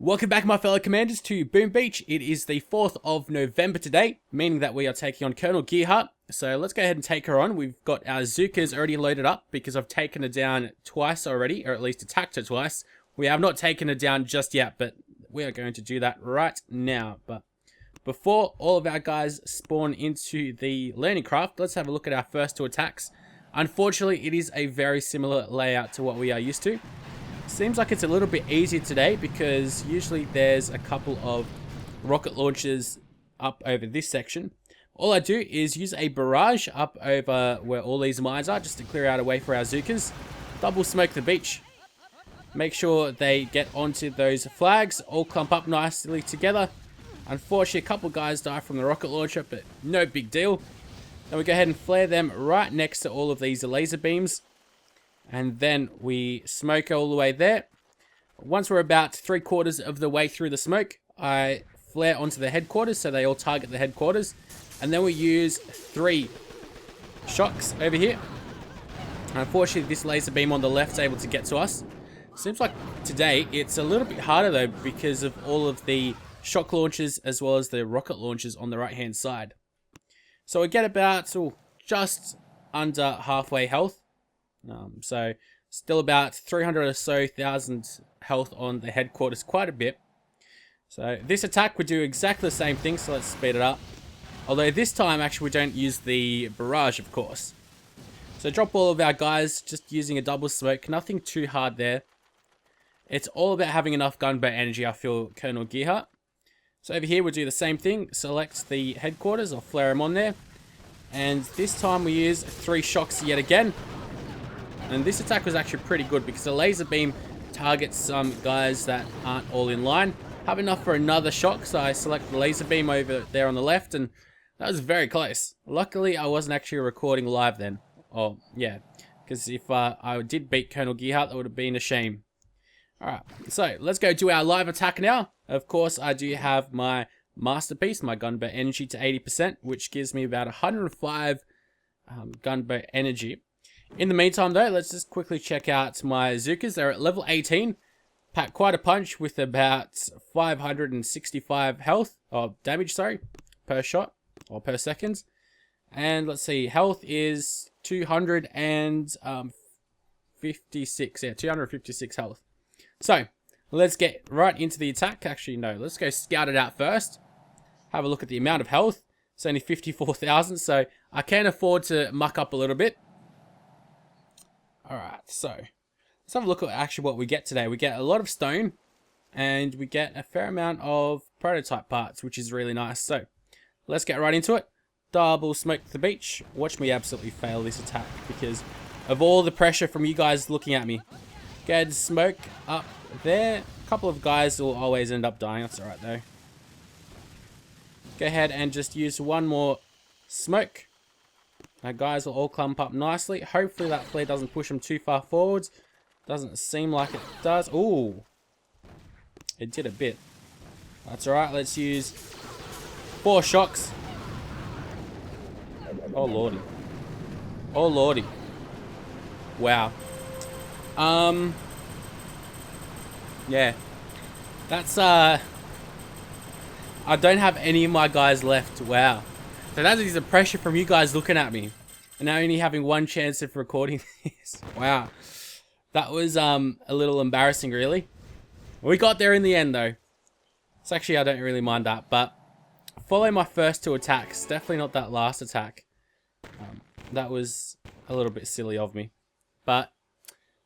Welcome back, my fellow commanders, to Boom Beach. It is the 4th of November today, meaning that we are taking on Colonel Gearheart. So let's go ahead and take her on. We've got our Zookas already loaded up because I've taken her down twice already, or at least attacked her twice. We have not taken her down just yet, but we are going to do that right now. But before all of our guys spawn into the landing craft, let's have a look at our first two attacks. Unfortunately, it is a very similar layout to what we are used to. Seems like it's a little bit easier today because usually there's a couple of rocket launchers up over this section. All I do is use a barrage up over where all these mines are just to clear out a way for our Zookas. Double smoke the beach. Make sure they get onto those flags, all clump up nicely together. Unfortunately, a couple guys die from the rocket launcher, but no big deal. Then we go ahead and flare them right next to all of these laser beams. And then we smoke all the way there. Once we're about 3/4 of the way through the smoke, I flare onto the headquarters so they all target the headquarters. And then we use 3 shocks over here. Unfortunately, this laser beam on the left is able to get to us. Seems like today it's a little bit harder though because of all of the shock launchers as well as the rocket launchers on the right hand side. So we get about just under halfway health. So still about 300 or so thousand health on the headquarters, quite a bit. So this attack would do exactly the same thing, so let's speed it up. Although this time actually we don't use the barrage, of course. So drop all of our guys just using a double smoke, nothing too hard there. It's all about having enough gunboat energy, I feel, Colonel Gearheart. So over here we'll do the same thing, select the headquarters, I'll flare them on there. And this time we use 3 shocks yet again. And this attack was actually pretty good because the laser beam targets some guys that aren't all in line. Have enough for another shock, so I select the laser beam over there on the left, and that was very close. Luckily, I wasn't actually recording live then. Oh, yeah, because if I did beat Colonel Gearheart, that would have been a shame. Alright, so let's go do our live attack now. Of course, I do have my masterpiece, my gunboat energy to 80%, which gives me about 105 gunboat energy. In the meantime though, let's just quickly check out my Zookas. They're at level 18. Pack quite a punch with about 565 health, or damage, sorry, per shot, or per second. And let's see, health is 256, yeah, 256 health. So, let's get right into the attack. Actually, no, let's go scout it out first. Have a look at the amount of health. It's only 54,000, so I can afford to muck up a little bit. Alright, so let's have a look at actually what we get today. We get a lot of stone, and we get a fair amount of prototype parts, which is really nice. So, let's get right into it. Double smoke the beach. Watch me absolutely fail this attack because of all the pressure from you guys looking at me. Go ahead and smoke up there. A couple of guys will always end up dying. That's alright though. Go ahead and just use one more smoke. Our guys will all clump up nicely. Hopefully that flare doesn't push them too far forwards. Doesn't seem like it does. Ooh. It did a bit. That's alright. Let's use 4 shocks. Oh lordy. Oh lordy. Wow. Yeah. That's I don't have any of my guys left. Wow. So that is the pressure from you guys looking at me. And now only having one chance of recording this. Wow. That was a little embarrassing, really. We got there in the end, though. So actually, I don't really mind that. But follow my first 2 attacks. Definitely not that last attack. That was a little bit silly of me. But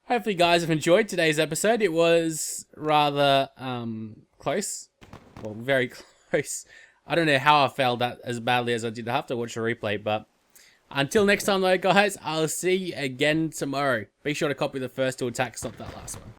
hopefully you guys have enjoyed today's episode. It was rather close. Well, very close. I don't know how I failed that as badly as I did. I have to watch a replay, but until next time though, guys, I'll see you again tomorrow. Be sure to copy the first 2 attacks, not that last one.